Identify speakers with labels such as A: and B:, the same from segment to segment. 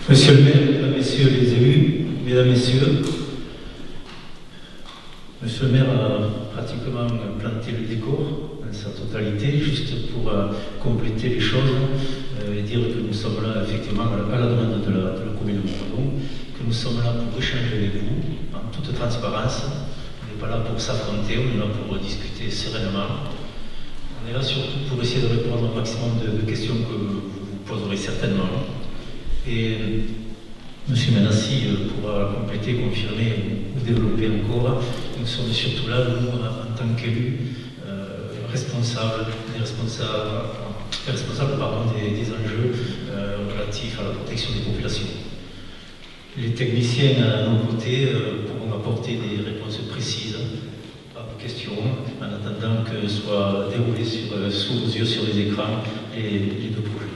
A: Monsieur le maire, messieurs les élus, mesdames, messieurs, monsieur le maire a pratiquement planté le décor dans sa totalité, juste pour compléter les choses et dire que nous sommes là effectivement à la demande de la commune de Montredon, que nous sommes là pour échanger avec vous en toute transparence. On n'est pas là pour s'affronter, on est là pour discuter sereinement. On est là surtout pour essayer de répondre au maximum de questions que vous poserez certainement. Et M. Menassi pourra compléter, confirmer ou développer encore. Nous sommes surtout là, nous, en tant qu'élus, responsables des enjeux relatifs à la protection des populations. Les techniciens à nos côtés pourront apporter des réponses précises à vos questions, en attendant que soient déroulés sous vos yeux sur les écrans les deux projets.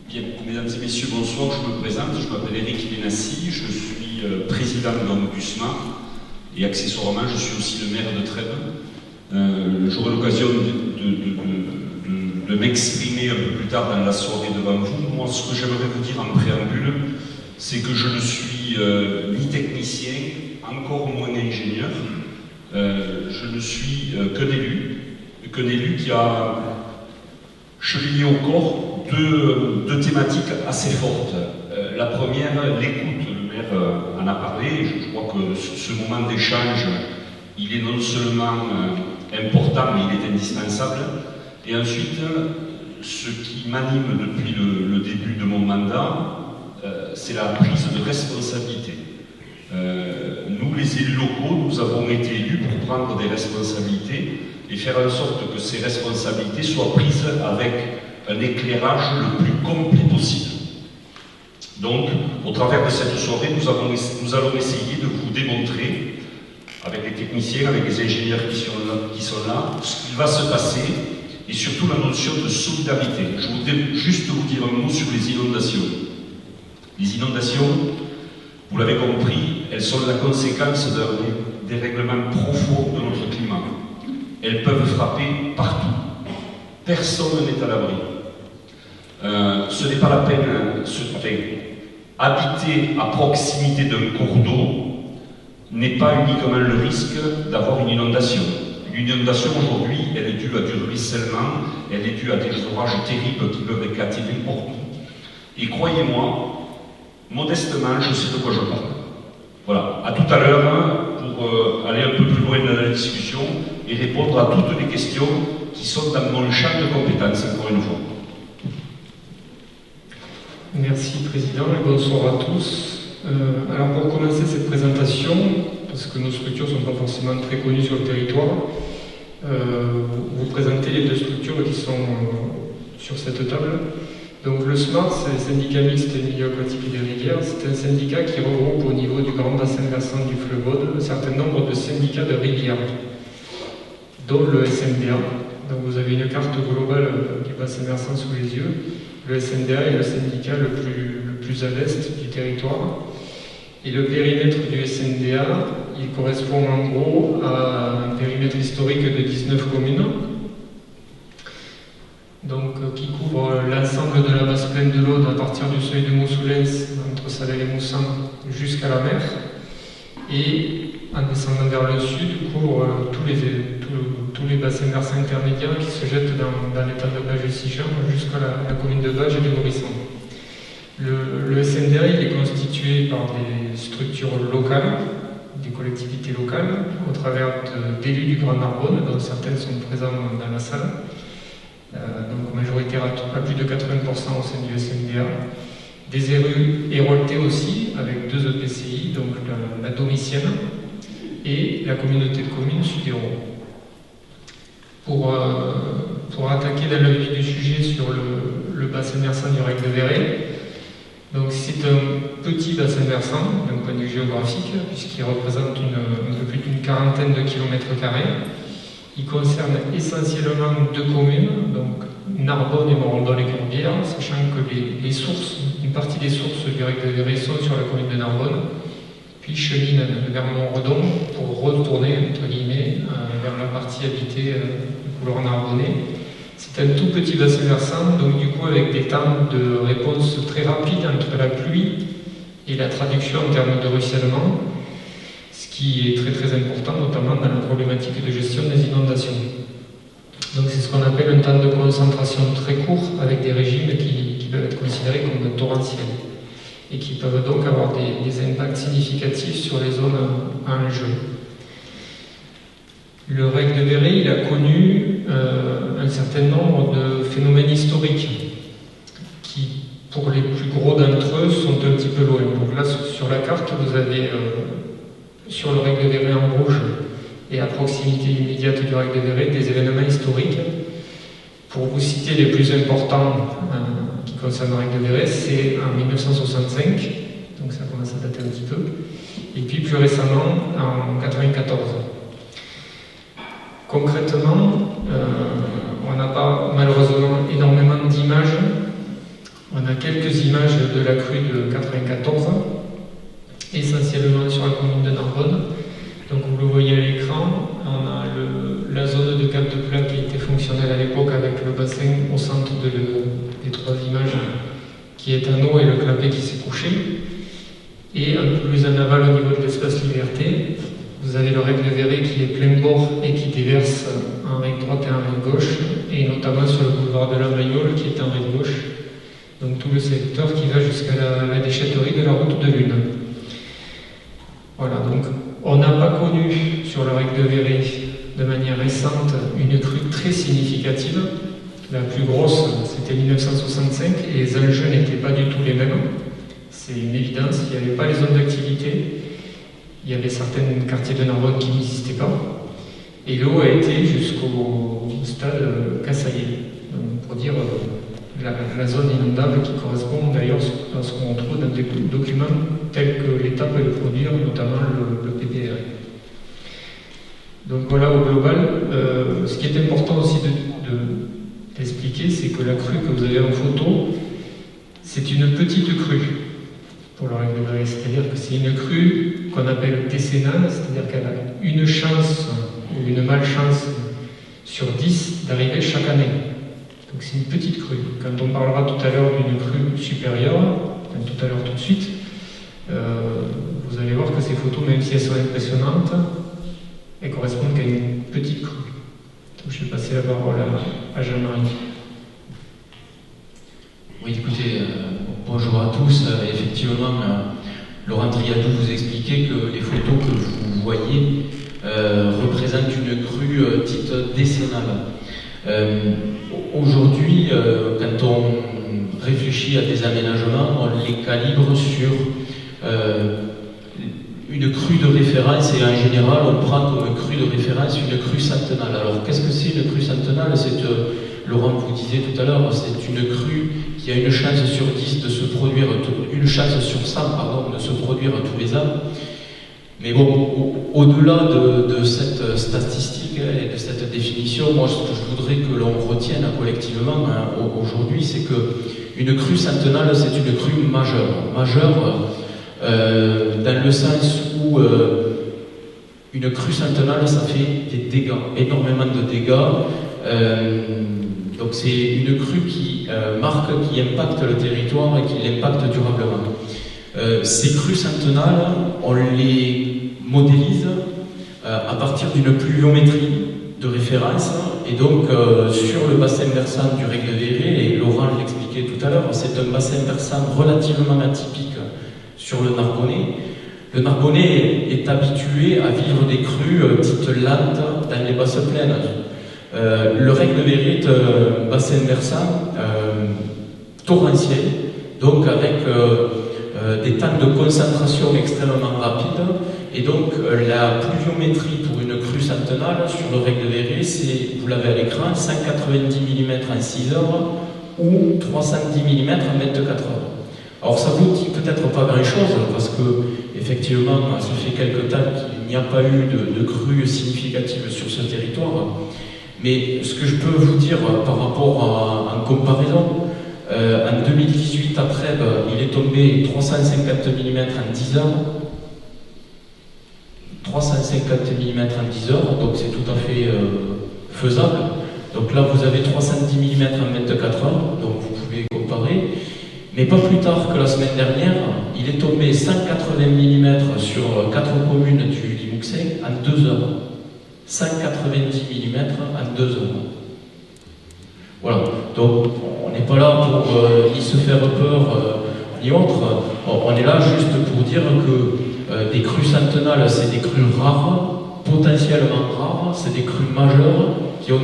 B: Bien, mesdames et messieurs, bonsoir, je me présente, je m'appelle Eric Menassi, je suis président du SMART et accessoirement je suis aussi le maire de Trèbes. J'aurai l'occasion de m'exprimer un peu plus tard dans la soirée devant vous. Moi, ce que j'aimerais vous dire en préambule, c'est que je ne suis ni technicien, encore moins ingénieur, je ne suis qu'un élu qui a chevillé au corps deux thématiques assez fortes. La première, l'écoute, le maire en a parlé, je crois que ce moment d'échange, il est non seulement important, mais il est indispensable. Et ensuite, ce qui m'anime depuis le début de mon mandat, c'est la prise de responsabilité. Nous, les élus locaux, nous avons été élus pour prendre des responsabilités et faire en sorte que ces responsabilités soient prises avec un éclairage le plus complet possible. Donc, au travers de cette soirée, nous allons essayer de vous démontrer, avec les techniciens, avec les ingénieurs qui sont là, ce qui va se passer et surtout la notion de solidarité. Je voudrais juste vous dire un mot sur les inondations. Les inondations, vous l'avez compris, elles sont la conséquence d'un dérèglement profond de notre climat. Elles peuvent frapper partout. Personne n'est à l'abri. Ce n'est pas la peine habiter à proximité d'un cours d'eau n'est pas uniquement le risque d'avoir une inondation. Une inondation aujourd'hui, elle est due à du ruissellement, elle est due à des orages terribles qui peuvent éclater n'importe où. Et croyez-moi, modestement, je sais de quoi je parle. Voilà, à tout à l'heure pour aller un peu plus loin dans la discussion et répondre à toutes les questions qui sont dans mon champ de compétences, encore une fois.
C: Merci Président et bonsoir à tous. Alors pour commencer cette présentation, parce que nos structures ne sont pas forcément très connues sur le territoire, vous présentez les deux structures qui sont sur cette table. Donc le SMART, c'est le syndicat mixte des milieux aquatiques et des rivières. C'est un syndicat qui regroupe au niveau du grand bassin versant du fleuve Aude un certain nombre de syndicats de rivières, dont le SNDA. Donc vous avez une carte globale du bassin versant sous les yeux. Le SNDA est le syndicat le plus à l'est du territoire. Et le périmètre du SNDA, il correspond en gros à un périmètre historique de 19 communes, donc qui couvre l'ensemble de la basse plaine de l'Aude à partir du seuil de Moussoulens, entre Salel et Moussan, jusqu'à la mer. Et en descendant vers le sud, couvre tous les bassins versants intermédiaires qui se jettent dans l'état de Bages et Sijan jusqu'à la commune de Bages et de Morisson. Le SNDA il est constitué par des structures locales, des collectivités locales, au travers d'élus du Grand Narbonne, dont certaines sont présentes dans la salle, donc majoritaire à plus de 80% au sein du SNDA. Des élus héroltés aussi, avec deux EPCI, donc la Domitienne et la communauté de communes Sud-Hérault. Pour attaquer dans le vif du sujet sur le bassin versant du Rec de Verret, donc c'est un petit bassin versant d'un point de vue géographique, puisqu'il représente un peu plus d'une quarantaine de kilomètres carrés. Il concerne essentiellement deux communes, donc Narbonne et Morandon-les-Corbières, sachant que une partie des sources du Rec de Verret sont sur la commune de Narbonne, puis cheminent vers Montredon pour retourner, entre guillemets, vers la partie habitée de couleur narbonnée. C'est un tout petit bassin versant, donc du coup avec des temps de réponse très rapides entre la pluie et la traduction en termes de ruissellement, ce qui est très très important, notamment dans la problématique de gestion des inondations. Donc c'est ce qu'on appelle un temps de concentration très court, avec des régimes qui peuvent être considérés comme torrentiels, et qui peuvent donc avoir des impacts significatifs sur les zones en jeu. Le Rec de Verret, il a connu un certain nombre de phénomènes historiques qui, pour les plus gros d'entre eux, sont un petit peu loin. Donc là, sur la carte, vous avez sur le Rec de Verret en rouge et à proximité immédiate du Rec de Verret des événements historiques. Pour vous citer les plus importants qui concernent le Rec de Verret, c'est en 1965, donc ça commence à dater un petit peu, et puis plus récemment en 1994. Concrètement, on n'a pas malheureusement énormément d'images. On a quelques images de la crue de 1994, essentiellement sur la commune de Narbonne. Donc vous le voyez à l'écran, on a la zone de cap de plat qui était fonctionnelle à l'époque avec le bassin au centre des trois images qui est en eau et le clapet qui s'est couché. Et un peu plus en aval au niveau de l'espace Liberté, vous avez le Rec de Verret qui est plein bord et qui déverse en rive droite et en rive gauche, et notamment sur le boulevard de la Mayole qui est en rive gauche. Donc tout le secteur qui va jusqu'à la déchetterie de la route de Lune. Voilà, donc on n'a pas connu sur le Rec de Verret de manière récente une crue très significative. La plus grosse, c'était 1965, et les enjeux n'étaient pas du tout les mêmes. C'est une évidence, il n'y avait pas les zones d'activité. Il y avait certains quartiers de Narbonne qui n'existaient pas. Et l'eau a été jusqu'au stade Cassaillé, pour dire la zone inondable qui correspond d'ailleurs à ce qu'on trouve dans des documents tels que l'État peut le produire, notamment le PPR. Donc voilà, au global, ce qui est important aussi d'expliquer, c'est que la crue que vous avez en photo, c'est une petite crue pour le Rec de Verret, c'est-à-dire que c'est une crue qu'on appelle décennale, c'est-à-dire qu'elle a une chance ou une malchance sur 10 d'arriver chaque année. Donc c'est une petite crue. Quand on parlera tout à l'heure d'une crue supérieure, tout à l'heure tout de suite, vous allez voir que ces photos, même si elles sont impressionnantes, elles correspondent qu'à une petite crue. Donc je vais passer la parole à Jean-Marie.
D: Oui, écoutez, bonjour à tous. Effectivement, Laurent Triadou vous expliquait que les photos que vous voyez représentent une crue dite décennale. Aujourd'hui, quand on réfléchit à des aménagements, on les calibre sur une crue de référence, et en général, on prend comme crue de référence une crue centenale. Alors, qu'est-ce que c'est une crue centenale? Laurent vous disait tout à l'heure, c'est une crue qui a une chance sur 10 de se produire, une chance sur 100, pardon, de se produire tous les ans. Mais bon, au-delà de cette statistique et de cette définition, moi, ce que je voudrais que l'on retienne collectivement aujourd'hui, c'est qu'une crue centenale, c'est une crue majeure. Majeure dans le sens où une crue centenale, ça fait des dégâts, énormément de dégâts. Donc c'est une crue qui marque, qui impacte le territoire et qui l'impacte durablement. Ces crues centenales, on les modélise à partir d'une pluviométrie de référence, et donc sur le bassin versant du Rec de Verret, et Laurent l'expliquait tout à l'heure, c'est un bassin versant relativement atypique sur le Narbonnais. Le Narbonnais est habitué à vivre des crues dites lentes dans les basses plaines. Le Rec de Verret est un bassin versant torrentiel, donc avec des temps de concentration extrêmement rapides, et donc la pluviométrie pour une crue centenale sur le Rec de Verret, c'est, vous l'avez à l'écran, 190 mm en 6 heures ou 310 mm en 24 heures. Alors ça vous dit peut-être pas grand-chose, parce que effectivement, ça fait quelque temps qu'il n'y a pas eu de crue significative sur ce territoire. Mais ce que je peux vous dire par rapport en comparaison, en 2018 à Trèbes, il est tombé 350 mm en 10 heures. 350 mm en 10 heures, donc c'est tout à fait faisable. Donc là, vous avez 310 mm en 24 heures, donc vous pouvez comparer. Mais pas plus tard que la semaine dernière, il est tombé 180 mm sur 4 communes du Limouxin en 2 heures. 190 mm en 2 heures. Voilà, donc on n'est pas là pour ni se faire peur ni autre. On est là juste pour dire que des crues centenales, c'est des crues rares, potentiellement rares, c'est des crues majeures qui ont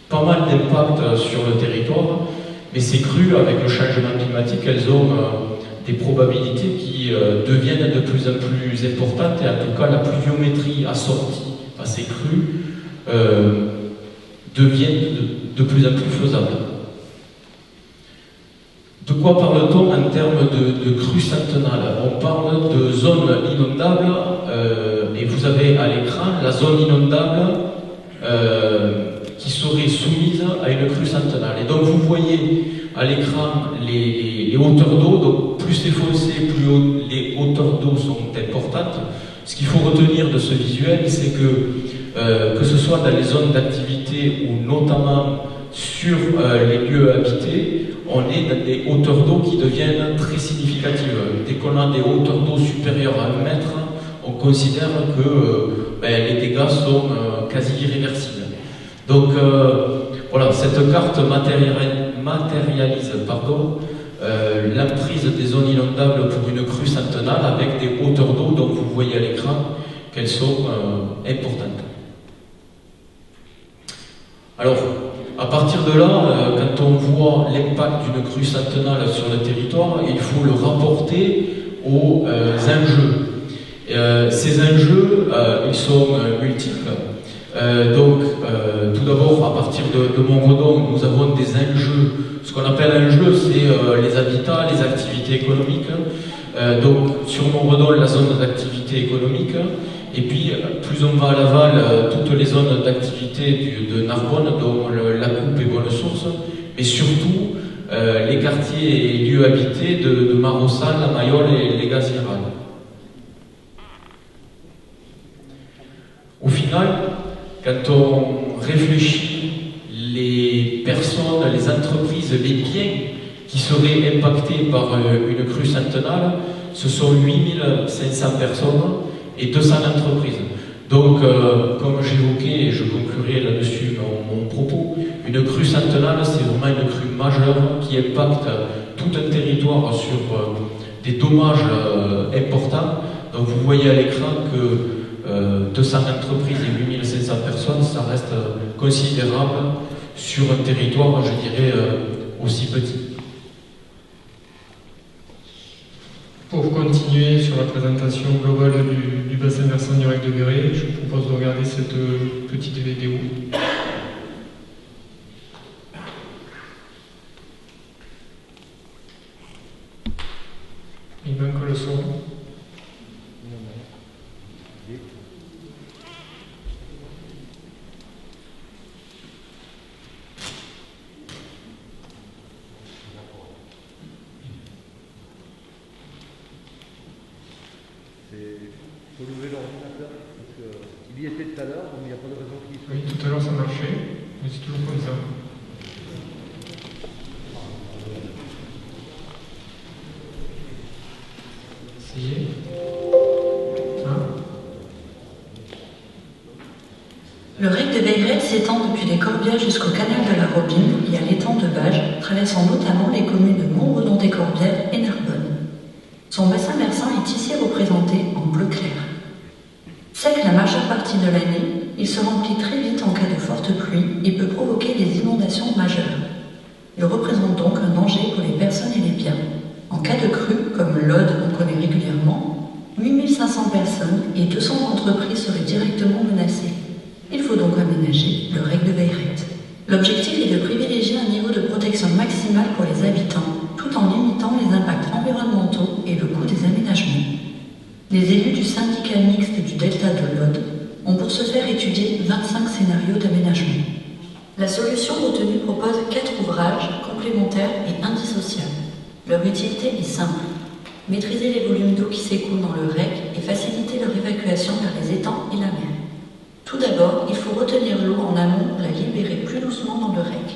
D: pas mal d'impact sur le territoire. Mais ces crues, avec le changement climatique, elles ont des probabilités qui deviennent de plus en plus importantes, et en tout cas la pluviométrie assortie à ces crues devient de plus en plus faisable. De quoi parle-t-on en termes de crues centenales? On parle de zones inondables, et vous avez à l'écran la zone inondable qui serait soumise à une crue centenale. Et donc vous voyez à l'écran les hauteurs d'eau, donc plus c'est foncé, plus les hauteurs d'eau sont importantes. Ce qu'il faut retenir de ce visuel, c'est que ce soit dans les zones d'activité ou notamment sur les lieux habités, on est dans des hauteurs d'eau qui deviennent très significatives. Dès qu'on a des hauteurs d'eau supérieures à 1 mètre, on considère que les dégâts sont quasi irréversibles. Donc voilà, cette carte matérialise l'emprise des zones inondables pour une crue centenale avec des hauteurs d'eau dont vous voyez à l'écran qu'elles sont importantes. Alors, à partir de là, quand on voit l'impact d'une crue centenale sur le territoire, il faut le rapporter aux enjeux. Ces enjeux, ils sont multiples. Tout d'abord, à partir de Montredon, nous avons des enjeux. Ce qu'on appelle enjeux, c'est les habitats, les activités économiques. Donc, sur Montredon, la zone d'activité économique. Et puis, plus on va à l'aval, toutes les zones d'activité de Narbonne, dont la Coupe et Bonne-Source, mais surtout les quartiers et lieux habités de Marossal, la Mayole et les Gazirales. Au final, quand on réfléchit les personnes, les entreprises, les biens qui seraient impactés par une crue centenale, ce sont 8500 personnes et 200 entreprises. Donc, comme j'évoquais, et je conclurai là-dessus mon propos, une crue centenale, c'est vraiment une crue majeure qui impacte tout un territoire sur des dommages importants. Donc, vous voyez à l'écran que 200 entreprises et 8500 personnes, ça reste considérable sur un territoire, je dirais, aussi petit.
C: Pour continuer sur la présentation globale du bassin versant du Rec de Véret, je vous propose de regarder cette petite vidéo. Il manque le son.
E: Il faut lever l'ordinateur, parce qu'il y était tout à l'heure, donc il n'y a pas de raison qu'il soit...
C: Oui, tout à l'heure ça marchait, mais c'est toujours comme ça. Essayez.
F: Le Rec de Véret s'étend depuis les Corbières jusqu'au canal de la Robine et à l'étang de Bages, traversant notamment les communes de Montredon-des-Corbières et Narbonne. Son bassin versant est ici représenté en bleu clair. Sec la majeure partie de l'année, il se remplit très vite en cas de forte pluie et peut provoquer des inondations majeures. Il représente donc un danger pour les personnes et les biens. En cas de crue, comme l'Aude on connaît régulièrement, 8500 personnes et 200 entreprises seraient directement menacées. Il faut donc aménager le Rec de Véret. L'objectif est de privilégier un niveau de protection maximale pour les habitants, tout en limitant les impacts environnementaux et le coût des aménagements. Les élus du syndicat mixte du delta de l'Aude ont pour ce faire étudié 25 scénarios d'aménagement. La solution retenue propose 4 ouvrages complémentaires et indissociables. Leur utilité est simple: maîtriser les volumes d'eau qui s'écoulent dans le Rec et faciliter leur évacuation vers les étangs et la mer. Tout d'abord, il faut retenir l'eau en amont pour la libérer plus doucement dans le REC.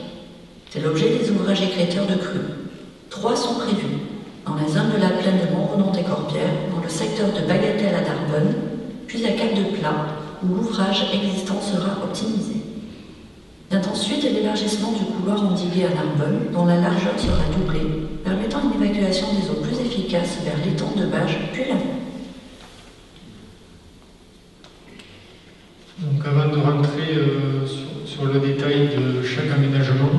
F: C'est l'objet des ouvrages écréteurs de crues. 3 sont prévus, dans la zone de la plaine de Montredon-des-Corbières, dans le secteur de Bagatelle à Narbonne, puis à Cap-de-Plat, où l'ouvrage existant sera optimisé. Vient ensuite l'élargissement du couloir endigué à Narbonne, dont la largeur sera doublée, permettant une évacuation des eaux plus efficace vers l'étang de Bages, puis la mer.
C: Donc avant de rentrer sur le détail de chaque aménagement,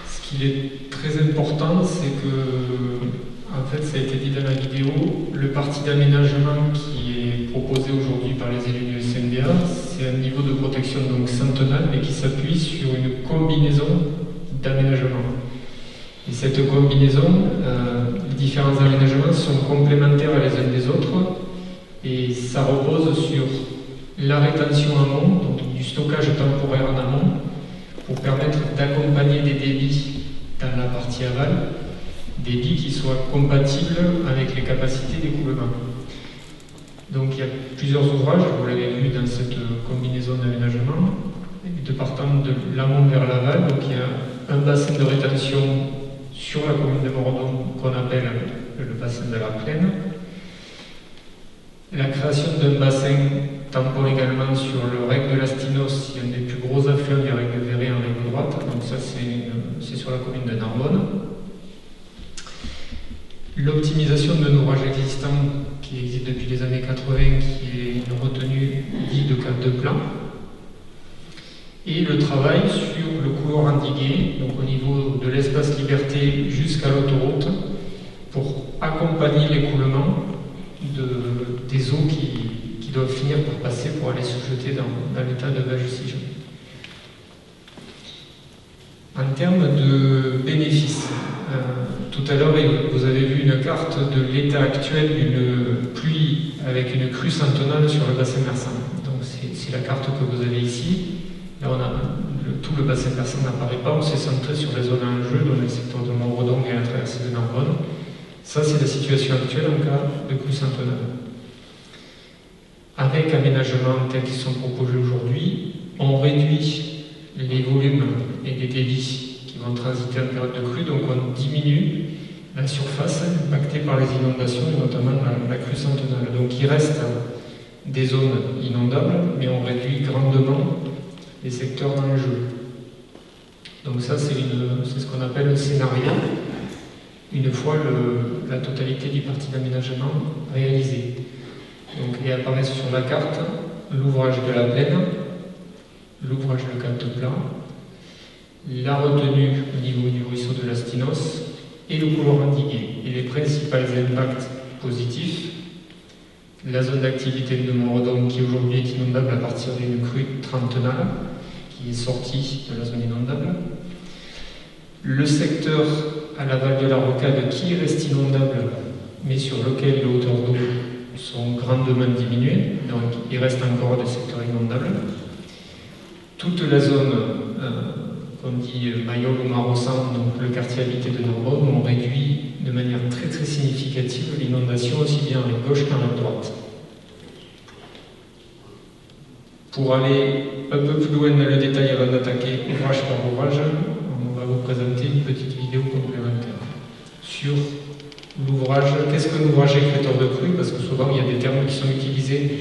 C: ce qui est très important, c'est que, en fait, ça a été dit dans la vidéo, le parti d'aménagement qui est proposé aujourd'hui par les élus du SNBA, c'est un niveau de protection donc centenal, mais qui s'appuie sur une combinaison d'aménagements. Et cette combinaison, les différents aménagements sont complémentaires les uns des autres, et ça repose sur la rétention amont, donc du stockage temporaire en amont, pour permettre d'accompagner des débits dans la partie aval, débits qui soient compatibles avec les capacités d'écoulement. Donc il y a plusieurs ouvrages, vous l'avez vu dans cette combinaison d'aménagement, de partant de l'amont vers l'aval. Donc il y a un bassin de rétention sur la commune de Moredon qu'on appelle le bassin de la Plaine. La création d'un bassin tampon également sur le REC de l'Astinos, un des plus gros affluents du REC de Véret en rive droite, donc ça c'est sur la commune de Narbonne. L'optimisation d'un ouvrage existant qui existe depuis les années 80, qui est une retenue dite de Cap-de-Plat. Et le travail sur le couloir endigué, donc au niveau de l'espace liberté jusqu'à l'autoroute, pour accompagner l'écoulement des eaux qui doivent finir par passer pour aller se jeter dans l'état de Bages-Sigeon. En termes de bénéfices, tout à l'heure vous avez vu une carte de l'état actuel d'une pluie avec une crue centenale sur le bassin versant. Donc c'est la carte que vous avez ici. Là tout le bassin versant n'apparaît pas, on s'est centré sur les zones en jeu, dans le secteur de Montredon et la traversée de Narbonne. Ça c'est la situation actuelle en cas de crue centenale. Avec aménagements tels qu'ils sont proposés aujourd'hui, on réduit les volumes et les débits qui vont transiter en période de crue, donc on diminue la surface impactée par les inondations et notamment la crue centenale. Donc il reste des zones inondables, mais on réduit grandement les secteurs d'enjeu. Donc ça c'est ce qu'on appelle un scénario, une fois la totalité du parti d'aménagement réalisé. Donc il apparaît sur la carte l'ouvrage de la Plaine, l'ouvrage de Cap-de-Plat, la retenue au niveau du ruisseau de l'Astinos et le couloir endigué. Et les principaux impacts positifs, la zone d'activité de Moredon qui aujourd'hui est inondable à partir d'une crue trentenale qui est sortie de la zone inondable, le secteur à l'aval de la rocade qui reste inondable mais sur lequel les hauteurs d'eau sont grandement diminuées, donc il reste encore des secteurs inondables. Toute la zone qu'on dit Mayol ou Marossan, donc le quartier habité de Narbonne, on réduit de manière très très significative l'inondation aussi bien à la gauche qu'à la droite. Pour aller un peu plus loin dans le détail avant d'attaquer ouvrage par ouvrage, on va vous présenter une petite vidéo complémentaire sur l'ouvrage. Qu'est-ce qu'un ouvrage écréteur de crue? Parce que souvent il y a des termes qui sont utilisés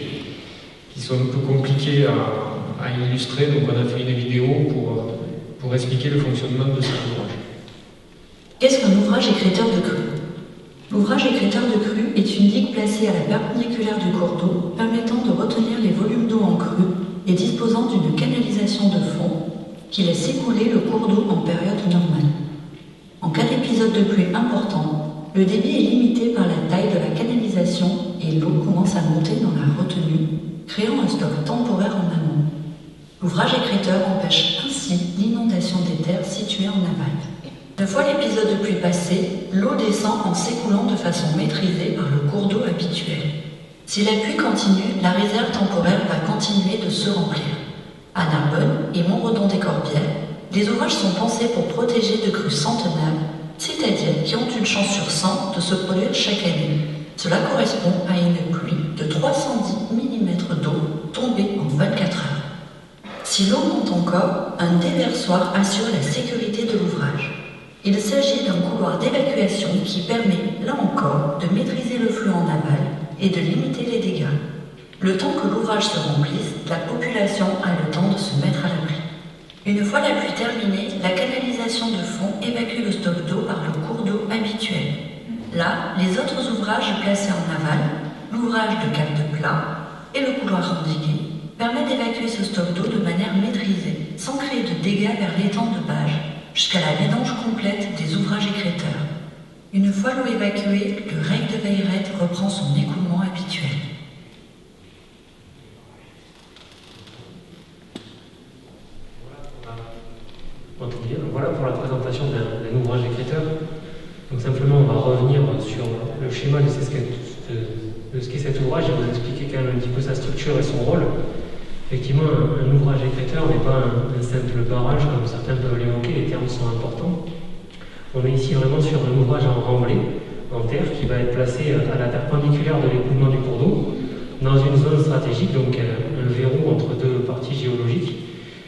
C: qui sont un peu compliqués à illustrer, donc on a fait une vidéo pour expliquer le fonctionnement de cet ouvrage.
F: Qu'est-ce qu'un ouvrage écréteur de crue? L'ouvrage écréteur de crue est une digue placée à la perpendiculaire du cours d'eau, permettant de retenir les volumes d'eau en crue et disposant d'une canalisation de fond qui laisse s'écouler le cours d'eau en période normale. En cas d'épisode de pluie important, le débit est limité par la taille de la canalisation et l'eau commence à monter dans la retenue, créant un stock temporaire en amont. L'ouvrage écréteur empêche ainsi l'inondation des terres situées en aval. Une fois l'épisode de pluie passé, l'eau descend en s'écoulant de façon maîtrisée par le cours d'eau habituel. Si la pluie continue, la réserve temporaire va continuer de se remplir. À Narbonne et Montredon-des-Corbières, les ouvrages sont pensés pour protéger de crues centenaires, c'est-à-dire qui ont une chance sur 100 de se produire chaque année. Cela correspond à une pluie de 310 mm d'eau tombée en 24 heures. Si l'eau monte encore, un déversoir assure la sécurité de l'ouvrage. Il s'agit d'un couloir d'évacuation qui permet, là encore, de maîtriser le flux en aval et de limiter les dégâts. Le temps que l'ouvrage se remplisse, la population a le temps de se mettre à l'abri. Une fois la pluie terminée, la canalisation de fond évacue le stock d'eau par le cours d'eau habituel. Là, les autres ouvrages placés en aval, l'ouvrage de cap de plat et le couloir endigué, permettent d'évacuer ce stock d'eau de manière maîtrisée, sans créer de dégâts vers l'étang de Bages, jusqu'à la vidange complète des ouvrages écrêteurs. Une fois l'eau évacuée, le rec de Veyrette reprend son écoulement habituel.
G: Voilà pour la présentation d'un ouvrage écrêteur. Donc simplement, on va revenir sur le schéma de ce qu'est cet ouvrage et vous expliquer quand même un petit peu sa structure et son rôle. Effectivement, un ouvrage écrêteur n'est pas un simple barrage, comme certains peuvent l'évoquer, les termes sont importants. On est ici vraiment sur un ouvrage en remblai, en terre, qui va être placé à la perpendiculaire de l'écoulement du cours d'eau, dans une zone stratégique, donc un verrou entre deux parties géologiques,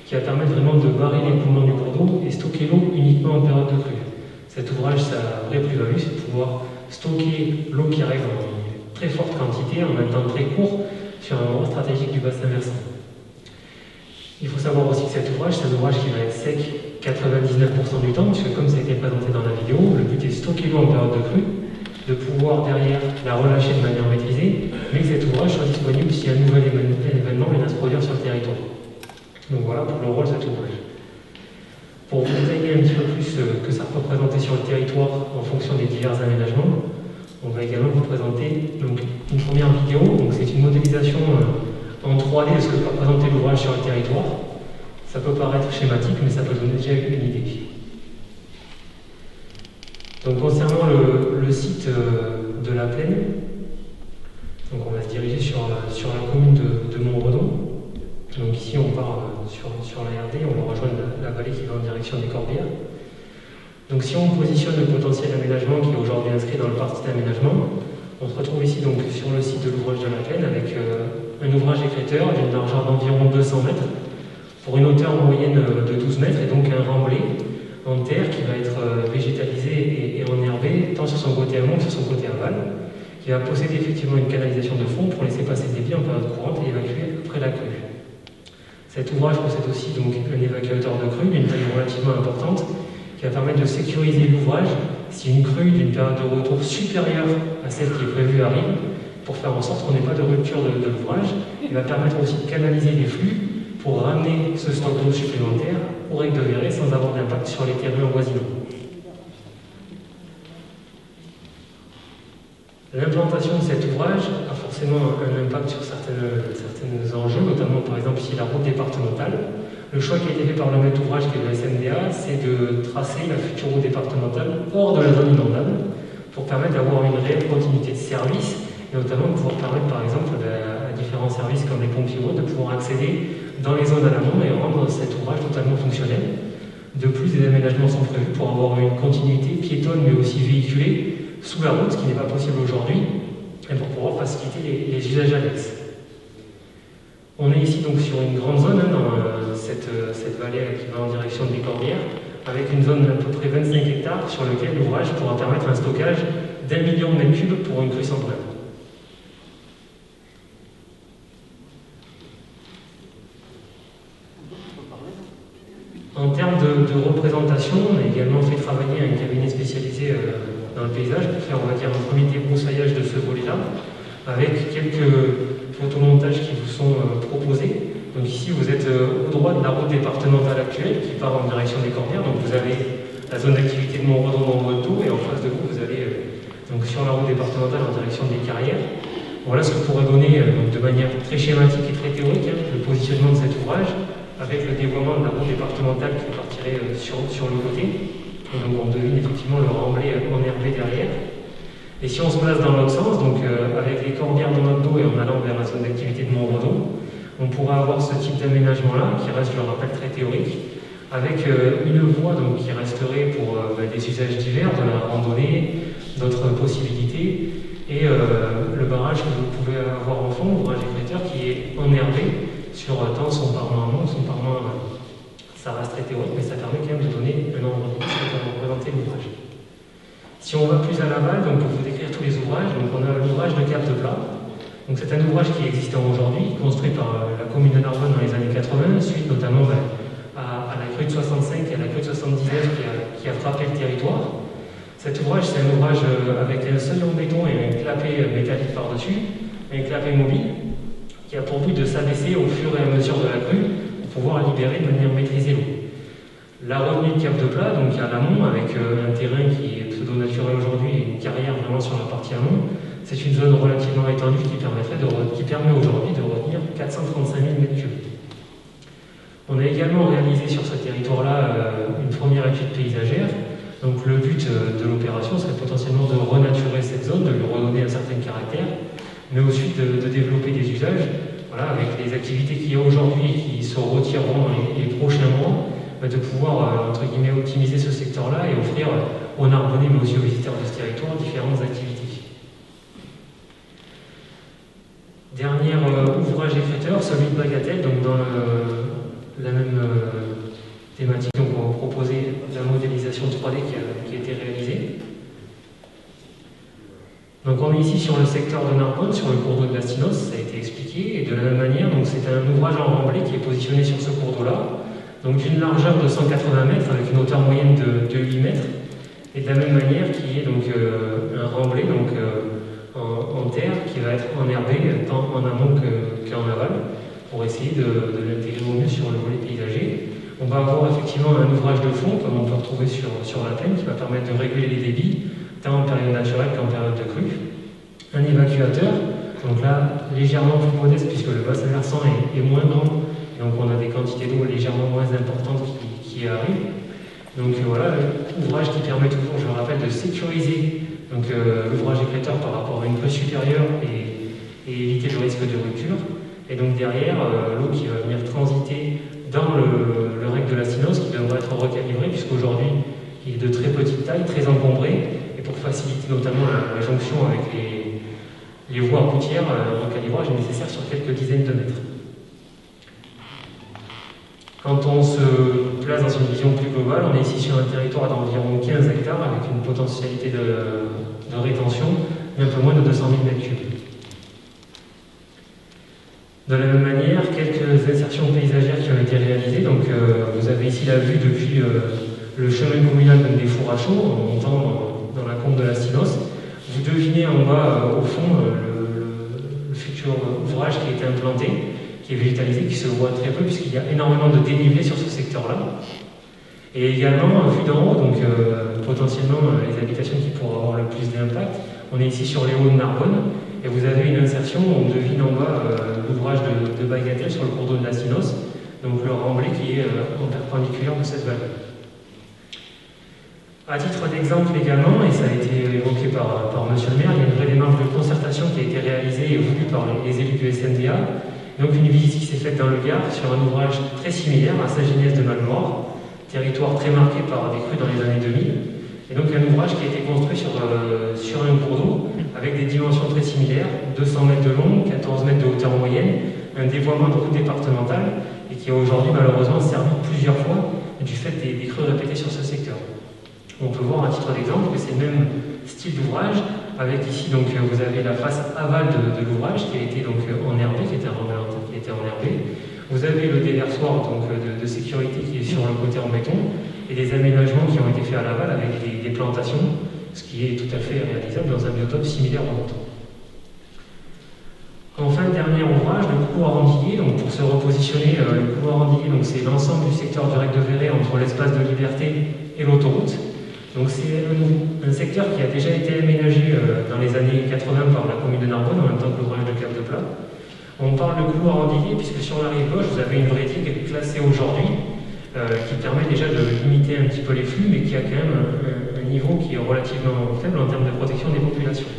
G: qui va permettre vraiment de barrer l'écoulement du cours d'eau et stocker l'eau uniquement en période de crue. Cet ouvrage, sa vraie plus-value, c'est de pouvoir stocker l'eau qui arrive en très forte quantité, en un temps très court, sur un endroit stratégique du bassin versant. Il faut savoir aussi que cet ouvrage, c'est un ouvrage qui va être sec 99% du temps, puisque comme ça a été présenté dans la vidéo, le but est de stocker l'eau en période de crue, de pouvoir derrière la relâcher de manière maîtrisée, mais que cet ouvrage soit disponible si un nouvel événement vient à se produire sur le territoire. Donc voilà pour le rôle de cet ouvrage. Pour vous détailler un petit peu plus que ça peut représenter sur le territoire en fonction des divers aménagements, on va également vous présenter donc, une première vidéo. C'est une modélisation en 3D de ce que peut représenter l'ouvrage sur le territoire. Ça peut paraître schématique, mais ça peut donner déjà une idée. Donc concernant le site de la Plaine, donc on va se diriger sur la commune de Montredon. Donc ici on part sur la RD, on va rejoindre la vallée qui va en direction des Corbières. Donc si on positionne le potentiel d'aménagement qui est aujourd'hui inscrit dans le parti d'aménagement, on se retrouve ici donc sur le site de l'ouvrage de la Plaine avec un ouvrage écrêteur d'une largeur d'environ 200 mètres pour une hauteur moyenne de 12 mètres et donc un remblai en terre qui va être végétalisé et enherbé tant sur son côté amont que sur son côté aval, qui va posséder effectivement une canalisation de fond pour laisser passer le débit en période courante et évacuer après la crue. Cet ouvrage possède aussi donc un évacuateur de crue d'une taille relativement importante qui va permettre de sécuriser l'ouvrage si une crue d'une période de retour supérieure à celle qui est prévue arrive, pour faire en sorte qu'on n'ait pas de rupture de l'ouvrage. Il va permettre aussi de canaliser les flux pour ramener ce stock d'eau supplémentaire au rec de Veyrette sans avoir d'impact sur les terrains avoisinants. L'implantation de cet ouvrage a forcément un impact sur certains enjeux, notamment par exemple ici la route départementale. Le choix qui a été fait par le maître d'ouvrage qui est le SNDA, c'est de tracer la future route départementale hors de la zone inondable pour permettre d'avoir une réelle continuité de service et notamment de pouvoir permettre par exemple à différents services comme les pompiers de pouvoir accéder dans les zones à l'amont et rendre cet ouvrage totalement fonctionnel. De plus, des aménagements sont prévus pour avoir une continuité piétonne mais aussi véhiculée sous la route, ce qui n'est pas possible aujourd'hui, et pour pouvoir faciliter les usages annexes. On est ici donc sur une grande zone, dans cette vallée qui va en direction des Corbières, avec une zone d'à peu près 25 hectares sur laquelle l'ouvrage pourra permettre un stockage d'1 million de mètres cubes pour une crue centrale. En termes de représentation, on a également fait travailler un cabinet spécialisé dans le paysage pour faire, on va dire, un premier débroussaillage de ce volet-là, avec quelques photomontages qui vous sont proposés. Donc ici, vous êtes au droit de la route départementale actuelle qui part en direction des Corbières. Donc vous avez la zone d'activité de Montredon dans votre dos, et en face de vous, vous avez donc sur la route départementale en direction des carrières. Voilà ce que pourrait donner de manière très schématique et très théorique le positionnement de cet ouvrage, avec le dévoiement de la route départementale qui partirait sur le côté. Et donc on devine effectivement le remblai enherbé derrière. Et si on se place dans l'autre sens, donc avec les Corbières dans notre dos et en allant vers la zone d'activité de Montredon, on pourra avoir ce type d'aménagement-là, qui reste, je le rappelle, très théorique, avec une voie donc, qui resterait pour des usages divers, de la randonnée, d'autres possibilités, et le barrage que vous pouvez avoir en fond, l'ouvrage écréteur, qui est enherbé sur tant son parement amont, son parement, ça reste très théorique, mais ça permet quand même de donner un ordre de ce que va représenter l'ouvrage. Si on va plus à l'aval, donc pour vous décrire tous les ouvrages, donc on a l'ouvrage de Cap de Pla. Donc c'est un ouvrage qui est existant aujourd'hui, construit par la commune de Narbonne dans les années 80, suite notamment à la crue de 65 et à la crue de 79 qui a frappé le territoire. Cet ouvrage, c'est un ouvrage avec un seuil en béton et un clapet métallique par-dessus, un clapet mobile, qui a pour but de s'abaisser au fur et à mesure de la crue pour pouvoir libérer de manière maîtrisée l'eau. La retenue de Cap de Pla, donc à l'amont, avec un terrain qui est pseudo-naturel aujourd'hui et une carrière vraiment sur la partie amont, c'est une zone relativement étendue qui permet aujourd'hui de retenir 435 000 m3. On a également réalisé sur ce territoire-là une première étude paysagère. Donc le but de l'opération serait potentiellement de renaturer cette zone, de lui redonner un certain caractère, mais aussi de développer des usages, voilà, avec les activités qu'il y a aujourd'hui et qui se retireront dans les prochains mois, de pouvoir, entre guillemets, optimiser ce secteur-là et offrir aux Narbonnais, mais aussi aux visiteurs de ce territoire, différentes activités. Dernier ouvrage écréteur, celui de Bagatelle, donc dans la même thématique, donc on va proposer la modélisation 3D qui a été réalisée. Donc on est ici sur le secteur de Narbonne, sur le cours d'eau de la Stinos, ça a été expliqué, et de la même manière, donc c'est un ouvrage en remblai qui est positionné sur ce cours d'eau-là, donc d'une largeur de 180 mètres avec une hauteur moyenne de 8 mètres, et de la même manière qui est donc un remblai donc, en terre qui va être enherbé tant en amont qu'en aval pour essayer de l'intégrer au mieux sur le volet paysager. On va avoir effectivement un ouvrage de fond comme on peut retrouver sur la plaine qui va permettre de réguler les débits tant en période naturelle qu'en période de crue. Un évacuateur, donc là légèrement plus modeste puisque le bassin versant est moins grand. Donc on a des quantités d'eau légèrement moins importantes qui arrivent. Donc voilà, ouvrage qui permet toujours, je me rappelle, de sécuriser l'ouvrage écréteur par rapport à une crue supérieure et éviter le risque de rupture. Et donc derrière, l'eau qui va venir transiter dans le rec de la Stinos qui devrait être recalibré puisqu'aujourd'hui il est de très petite taille, très encombré, et pour faciliter notamment la jonction avec les voies routières, le recalibrage est nécessaire sur quelques dizaines de mètres. Quand on se place dans une vision plus globale, on est ici sur un territoire d'environ 15 hectares avec une potentialité de rétention d'un peu moins de 200 000 m3. De la même manière, quelques insertions paysagères qui ont été réalisées. Donc, vous avez ici la vue depuis le chemin communal des Fours à Chaux, en montant dans la combe de la Stinos. Vous devinez en bas, au fond, le futur ouvrage qui a été implanté, qui est végétalisé, qui se voit très peu puisqu'il y a énormément de dénivelé sur ce secteur-là. Et également, vue d'en haut, donc potentiellement les habitations qui pourraient avoir le plus d'impact. On est ici sur les hauts de Narbonne, et vous avez une insertion où on devine en bas l'ouvrage de Bagatelle sur le cours d'eau de la Stinos, donc le remblai qui est en perpendiculaire de cette vallée. À titre d'exemple également, et ça a été évoqué par monsieur le maire, il y a une vraie démarche de concertation qui a été réalisée et voulue par les élus du SNDA. Donc une visite qui s'est faite dans le Gard sur un ouvrage très similaire à Saint-Genès-de-Malmort, territoire très marqué par des crues dans les années 2000. Et donc un ouvrage qui a été construit sur un cours d'eau avec des dimensions très similaires, 200 mètres de long, 14 mètres de hauteur moyenne, un dévoiement de route départementale et qui a aujourd'hui malheureusement servi plusieurs fois du fait des crues répétées sur ce secteur. On peut voir à titre d'exemple que c'est le même style d'ouvrage avec ici donc vous avez la face aval de l'ouvrage qui a été donc enherbé, qui était enherbé. Vous avez le déversoir donc, de sécurité qui est sur le côté en béton et des aménagements qui ont été faits à l'aval avec des plantations, ce qui est tout à fait réalisable dans un biotope similaire au nôtre. Enfin, dernier ouvrage, le couloir endigué. Donc pour se repositionner, le couloir endigué, c'est l'ensemble du secteur du Rec de Verret entre l'espace de liberté et l'autoroute. Donc c'est un secteur qui a déjà été aménagé dans les années 80 par la commune de Narbonne, en même temps que l'ouvrage de Cap de Pla. On parle de couloir endigué puisque sur la rive gauche, vous avez une vraie digue classée aujourd'hui qui permet déjà de limiter un petit peu les flux, mais qui a quand même un niveau qui est relativement faible en termes de protection des populations.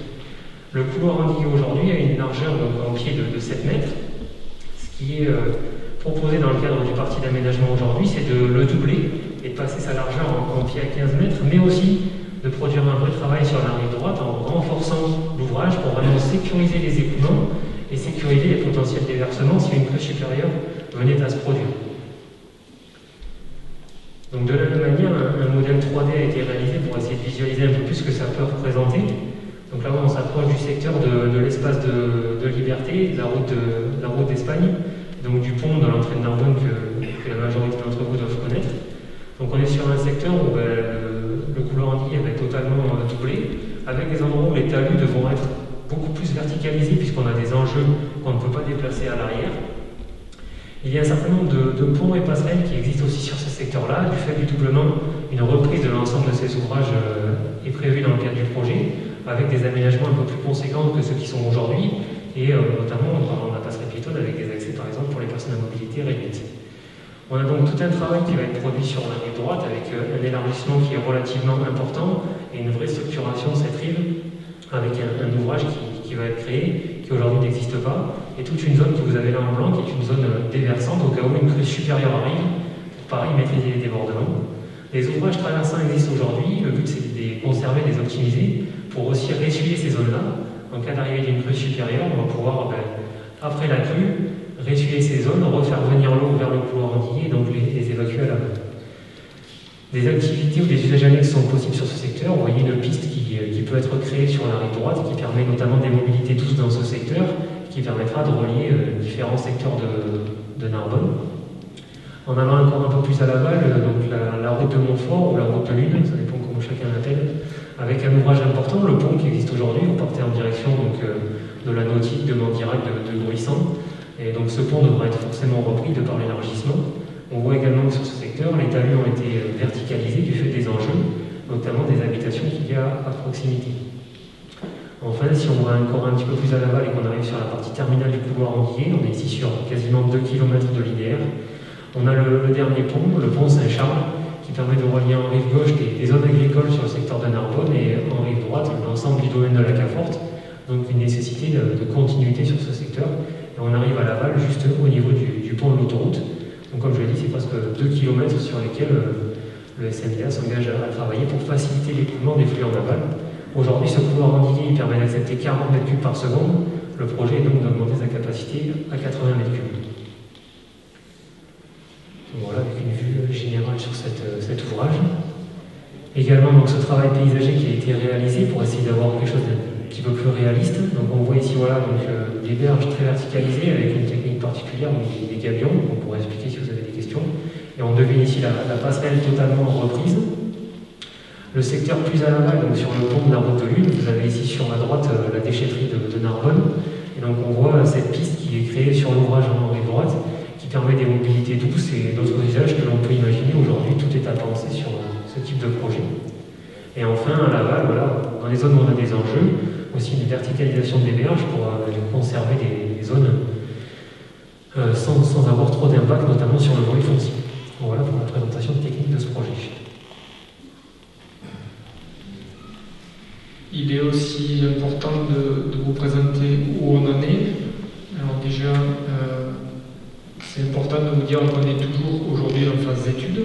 G: Le couloir endigué aujourd'hui a une largeur donc, en pied de 7 mètres. Ce qui est proposé dans le cadre du parti d'aménagement aujourd'hui, c'est de le doubler et de passer sa largeur en pied à 15 mètres, mais aussi de produire un vrai travail sur la rive droite en renforçant l'ouvrage pour vraiment sécuriser les écoulements et sécuriser les potentiels déversements si une crue supérieure venait à se produire. Donc de la même manière, un modèle 3D a été réalisé pour essayer de visualiser un peu plus ce que ça peut représenter. Donc là, on s'approche du secteur de l'espace de Liberté, de la route d'Espagne, donc du pont de l'entrée de Narbonne que la majorité d'entre vous doivent connaître. Donc on est sur un secteur où le couloir Andilly va être totalement doublé, avec des endroits où les talus devront être beaucoup plus verticalisés puisqu'on a des enjeux qu'on ne peut pas déplacer à l'arrière. Il y a un certain nombre de ponts et passerelles qui existent aussi sur ce secteur-là. Du fait du doublement, une reprise de l'ensemble de ces ouvrages est prévue dans le cadre du projet, avec des aménagements un peu plus conséquents que ceux qui sont aujourd'hui, et notamment en parlant de la passerelle piétonne avec des accès par exemple pour les personnes à mobilité réduite. On a donc tout un travail qui va être produit sur la rive droite avec un élargissement qui est relativement important et une vraie structuration de cette rive avec un ouvrage qui va être créé, qui aujourd'hui n'existe pas, et toute une zone que vous avez là en blanc qui est une zone déversante au cas où une crue supérieure arrive, pour pareil maîtriser les débordements. Les ouvrages traversants existent aujourd'hui, le but c'est de les conserver, de les optimiser, pour aussi ressuyer ces zones-là. En cas d'arrivée d'une crue supérieure, on va pouvoir, après la crue, ressuyer ces zones, refaire venir l'eau vers le couloir Andilly et donc les évacuer à la main. Des activités ou des usages annexes sont possibles sur ce secteur. Vous voyez une piste qui peut être créée sur la rive droite, qui permet notamment des mobilités douces dans ce secteur, qui permettra de relier différents secteurs de Narbonne. En allant encore un peu plus à l'aval, donc la route de Montfort ou la route de Lune, ça dépend comment chacun l'appelle, avec un ouvrage important, le pont qui existe aujourd'hui. Vous partez en direction donc, de la nautique, de Mandirac, de Gruissant. Et donc ce pont devra être forcément repris de par l'élargissement. On voit également que sur ce secteur, les talus ont été verticalisés du fait des enjeux, notamment des habitations qu'il y a à proximité. Enfin, si on va encore un petit peu plus à l'aval et qu'on arrive sur la partie terminale du couloir Andilly, on est ici sur quasiment 2 km de linéaire. On a le dernier pont, le pont Saint-Charles, qui permet de relier en rive gauche des zones agricoles sur le secteur de Narbonne et en rive droite l'ensemble du domaine de la Caforte. Donc une nécessité de continuité sur ce secteur. Et on arrive à l'aval juste au niveau du pont de l'autoroute. Donc comme je l'ai dit, c'est presque 2 km sur lesquels le SNDA s'engage à travailler pour faciliter l'écoulement des flux en aval. Aujourd'hui, ce couloir Andilly permet d'accepter 40 m3 par seconde. Le projet est donc d'augmenter sa capacité à 80 m3. Voilà, avec une vue générale sur cet ouvrage. Également, donc, ce travail paysager qui a été réalisé pour essayer d'avoir quelque chose d'un petit peu plus réaliste. Donc on voit ici voilà, donc, des berges très verticalisées avec une technique particulière, des gabions, on pourrait expliquer si vous avez des questions. Et on devine ici la passerelle totalement reprise. Le secteur plus à l'aval, donc sur le pont de la route de Lune, vous avez ici sur la droite la déchetterie de Narbonne. Et donc on voit cette piste qui est créée sur l'ouvrage en rive droite, qui permet des mobilités douces et d'autres usages que l'on peut imaginer aujourd'hui. Tout est à penser sur ce type de projet. Et enfin, à l'aval, voilà, dans les zones où on a des enjeux, aussi une verticalisation des berges pour conserver des zones sans avoir trop d'impact, notamment sur le bruit foncier. Voilà pour la présentation technique de ce projet.
C: Il est aussi important de vous présenter où on en est. Alors déjà, c'est important de vous dire qu'on est toujours aujourd'hui en phase d'études.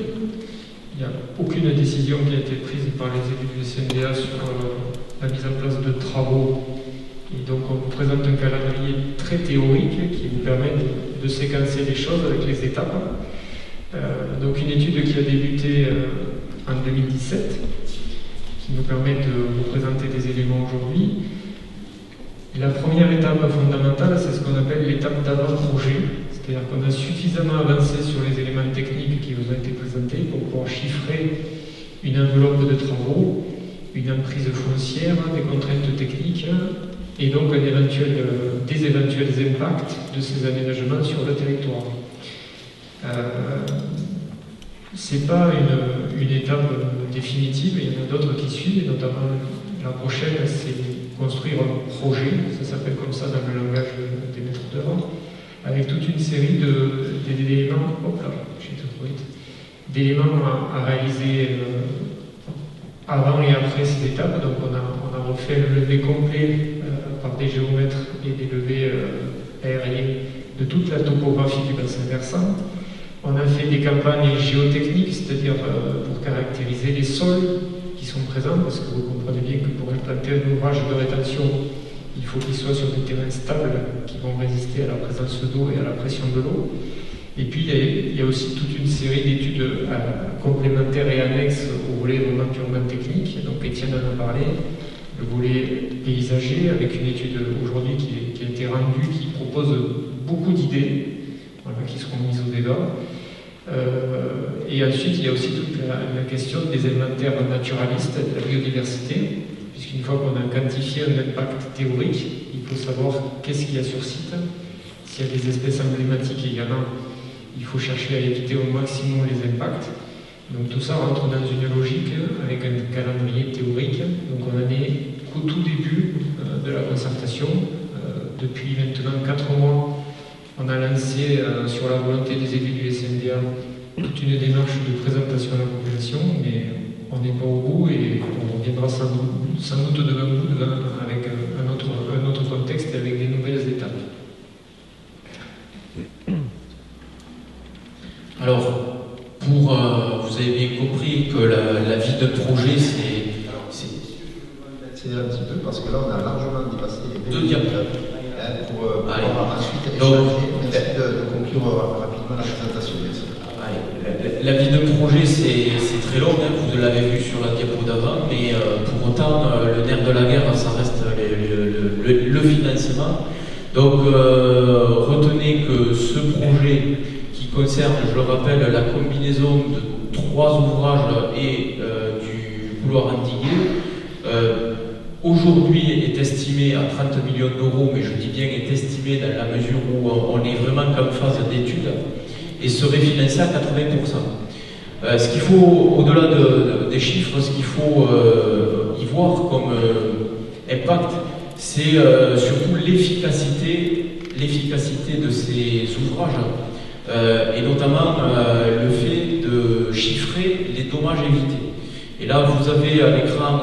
C: Il n'y a aucune décision qui a été prise par les élus du SNDA sur la mise en place de travaux. Et donc on vous présente un calendrier très théorique qui vous permet de séquencer les choses avec les étapes. Donc une étude qui a débuté en 2017, qui nous permet de vous présenter des éléments aujourd'hui. La première étape fondamentale, c'est ce qu'on appelle l'étape d'avant-projet. C'est-à-dire qu'on a suffisamment avancé sur les éléments techniques qui vous ont été présentés pour pouvoir chiffrer une enveloppe de travaux, une emprise foncière, des contraintes techniques et donc des éventuels impacts de ces aménagements sur le territoire. Ce n'est pas une étape définitive, il y en a d'autres qui suivent, et notamment la prochaine, c'est construire un projet, ça s'appelle comme ça dans le langage des maîtres d'œuvre, avec toute une série d'éléments à réaliser avant et après ces étapes. Donc on a refait le levé complet par des géomètres et des levées aériens de toute la topographie du bassin versant. On a fait des campagnes géotechniques, c'est-à-dire pour caractériser les sols qui sont présents, parce que vous comprenez bien que pour implanter un ouvrage de rétention, il faut qu'il soit sur des terrains stables qui vont résister à la présence d'eau et à la pression de l'eau. Et puis il y a aussi toute une série d'études complémentaires et annexes au volet vraiment purement technique. Donc Étienne en a parlé, le volet paysager, avec une étude aujourd'hui qui a été rendue, qui propose beaucoup d'idées qui seront mises au débat. Et ensuite, il y a aussi toute la question des inventaires naturalistes, de la biodiversité, puisqu'une fois qu'on a quantifié un impact théorique, il faut savoir qu'est-ce qu'il y a sur site. S'il y a des espèces emblématiques également, il faut chercher à éviter au maximum les impacts. Donc tout ça rentre dans une logique avec un calendrier théorique. Donc on en est qu'au tout début de la concertation. Depuis maintenant 4 mois, on a lancé sur la volonté des élus du SNDA toute une démarche de présentation à la population, mais on n'est pas au bout et on reviendra sans doute devant vous avec un autre contexte et avec des nouvelles étapes.
D: Alors, vous avez bien compris que la vie d'un projet, c'est
H: un petit peu parce que là on a largement dépassé les
D: 2 diapos
H: pour pouvoir ensuite échanger. Merci de conclure rapidement la présentation. Merci.
D: La vie d'un projet, c'est très long, hein, vous l'avez vu sur la diapo d'avant, mais pour autant, le nerf de la guerre, ça reste le financement. Donc, retenez que ce projet qui concerne, je le rappelle, la combinaison de 3 ouvrages et du couloir antigué, aujourd'hui est estimé à 30 millions d'euros, mais je dis bien est estimé dans la mesure où on est vraiment qu'en phase d'étude, et serait financé à 80%. Ce qu'il faut, au-delà des chiffres, ce qu'il faut y voir comme impact, c'est surtout l'efficacité de ces ouvrages, et notamment le fait de chiffrer les dommages évités. Et là, vous avez à l'écran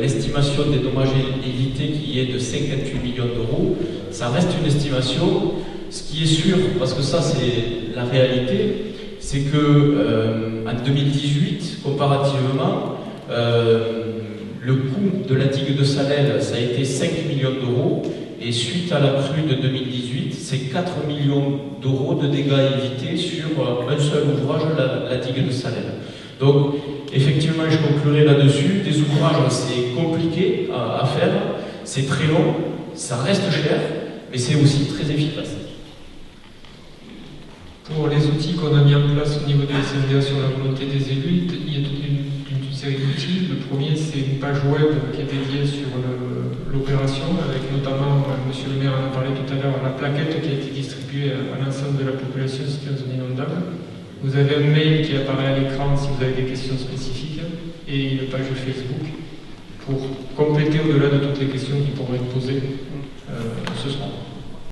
D: l'estimation des dommages évités qui est de 58 millions d'euros. Ça reste une estimation. Ce qui est sûr, parce que ça c'est la réalité, c'est que en 2018, comparativement, le coût de la digue de Salelles, ça a été 5 millions d'euros, et suite à la crue de 2018, c'est 4 millions d'euros de dégâts évités sur un seul ouvrage, la digue de Salelles. Donc, effectivement, je conclurai là-dessus. Des ouvrages, c'est compliqué à faire, c'est très long, ça reste cher, mais c'est aussi très efficace.
C: Pour les outils qu'on a mis en place au niveau de SNDA sur la volonté des élus, il y a toute une série d'outils. Le premier, c'est une page web qui est dédiée sur l'opération, avec notamment, monsieur le maire en a parlé tout à l'heure, la plaquette qui a été distribuée à l'ensemble de la population située en zone inondable. Vous avez un mail qui apparaît à l'écran si vous avez des questions spécifiques, et une page Facebook pour compléter au-delà de toutes les questions qui pourraient être posées ce soir.